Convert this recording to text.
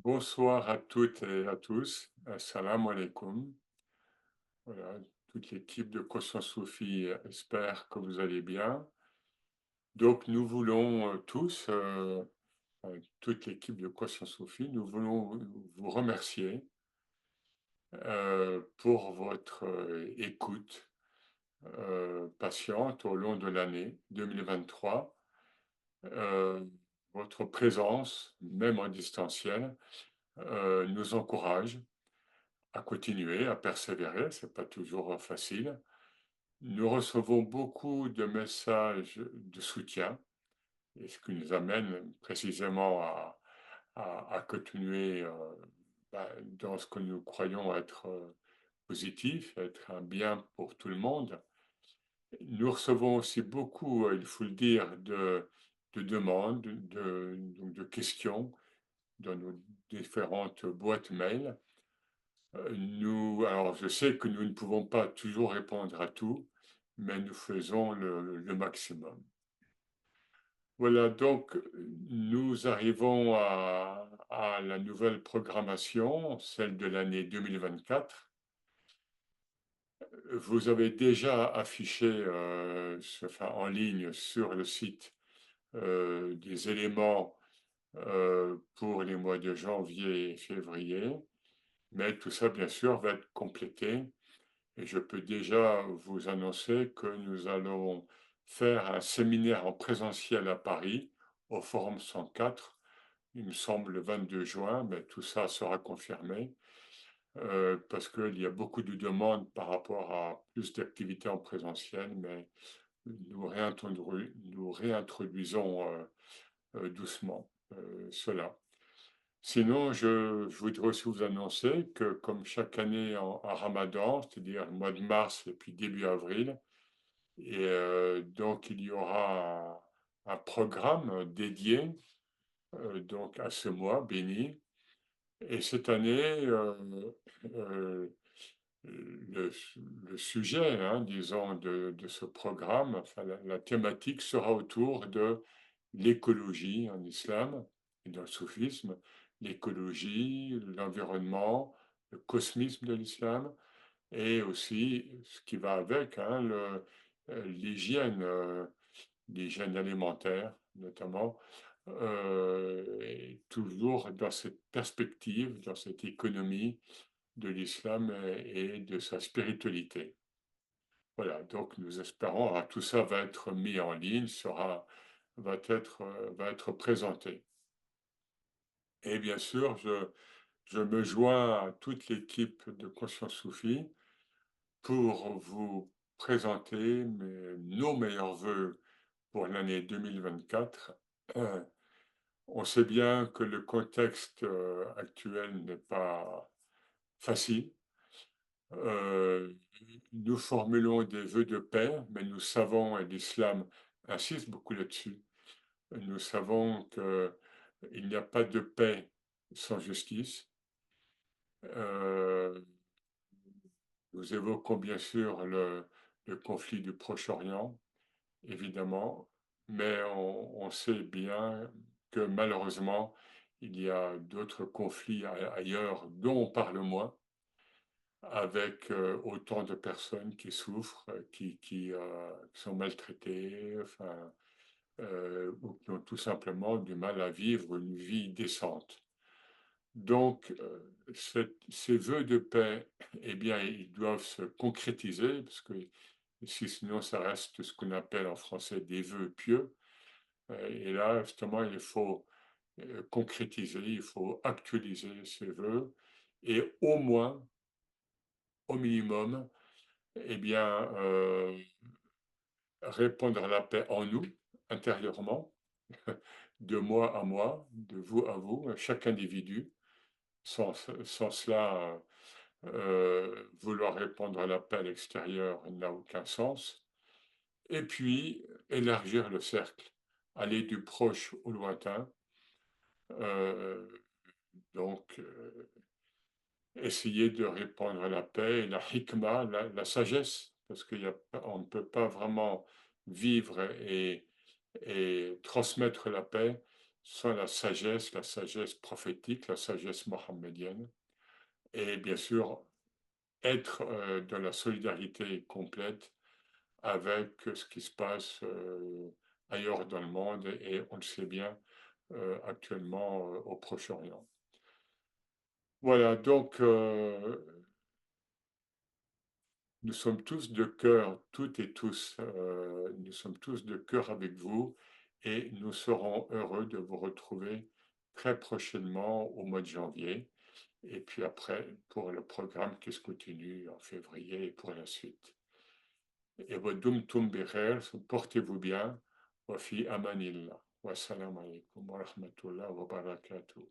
Bonsoir à toutes et à tous. Assalamu alaikum. Voilà, toute l'équipe de Conscience Soufi espère que vous allez bien. Donc, nous voulons tous, toute l'équipe de Conscience Soufi, nous voulons vous remercier pour votre écoute patiente au long de l'année 2023. Euh, Votre présence, même en distanciel, nous encourage à continuer, à persévérer, c'est pas toujours facile. Nous recevons beaucoup de messages de soutien, et ce qui nous amène précisément à continuer dans ce que nous croyons être positif, être un bien pour tout le monde. Nous recevons aussi beaucoup, il faut le dire, de demandes, donc de questions dans nos différentes boîtes mail. Alors je sais que nous ne pouvons pas toujours répondre à tout, mais nous faisons le maximum. Voilà, donc nous arrivons à la nouvelle programmation, celle de l'année 2024. Vous avez déjà affiché en ligne sur le site des éléments pour les mois de janvier et février, mais tout ça, bien sûr, va être complété. Et je peux déjà vous annoncer que nous allons faire un séminaire en présentiel à Paris, au Forum 104, il me semble le 22 juin, mais tout ça sera confirmé, parce qu'il y a beaucoup de demandes par rapport à plus d'activités en présentiel, mais nous réintroduisons doucement cela. Sinon, je voudrais aussi vous annoncer que, comme chaque année en Ramadan, c'est-à-dire le mois de mars et puis début avril, et donc il y aura un programme dédié donc à ce mois béni. Et cette année, euh, le, le sujet, hein, disons, de ce programme, enfin, la thématique sera autour de l'écologie en islam et dans le soufisme, l'écologie, l'environnement, le cosmisme de l'islam et aussi ce qui va avec, hein, l'hygiène, l'hygiène alimentaire notamment, et toujours dans cette perspective, dans cette économie de l'islam et de sa spiritualité. Voilà, donc nous espérons, tout ça va être mis en ligne, va être présenté. Et bien sûr, je me joins à toute l'équipe de Conscience Soufie pour vous présenter nos meilleurs voeux pour l'année 2024. Euh, on sait bien que le contexte actuel n'est pas facile. Euh, Nous formulons des vœux de paix, mais nous savons, et l'islam insiste beaucoup là-dessus, nous savons qu'il n'y a pas de paix sans justice. Euh, Nous évoquons bien sûr le conflit du Proche-Orient, évidemment, mais on sait bien que malheureusement, il y a d'autres conflits ailleurs dont on parle moins, avec autant de personnes qui souffrent, qui sont maltraitées, enfin, ou qui ont tout simplement du mal à vivre une vie décente. Donc, ces vœux de paix, eh bien, ils doivent se concrétiser, parce que sinon, ça reste ce qu'on appelle en français des vœux pieux. Et là, justement, il faut concrétiser, il faut actualiser ces vœux, et au moins, au minimum, eh bien, répandre la paix en nous, intérieurement, de moi à moi, de vous à vous, chaque individu. Sans cela, vouloir répandre la paix à l'extérieur n'a aucun sens. Et puis, élargir le cercle, aller du proche au lointain. Euh, donc, essayer de répandre la paix et la hikmah, la sagesse, parce qu'on ne peut pas vraiment vivre et transmettre la paix sans la sagesse prophétique, la sagesse mohammedienne, et bien sûr être dans la solidarité complète avec ce qui se passe ailleurs dans le monde, et on le sait bien actuellement au Proche-Orient. Voilà, donc nous sommes tous de cœur, toutes et tous, nous sommes tous de cœur avec vous, et nous serons heureux de vous retrouver très prochainement au mois de janvier, et puis après pour le programme qui se continue en février et pour la suite. Et wa dumtum bi khair, portez-vous bien, wa fi amanillah. Wassalamu alaikum wa rahmatullah wa barakatuh.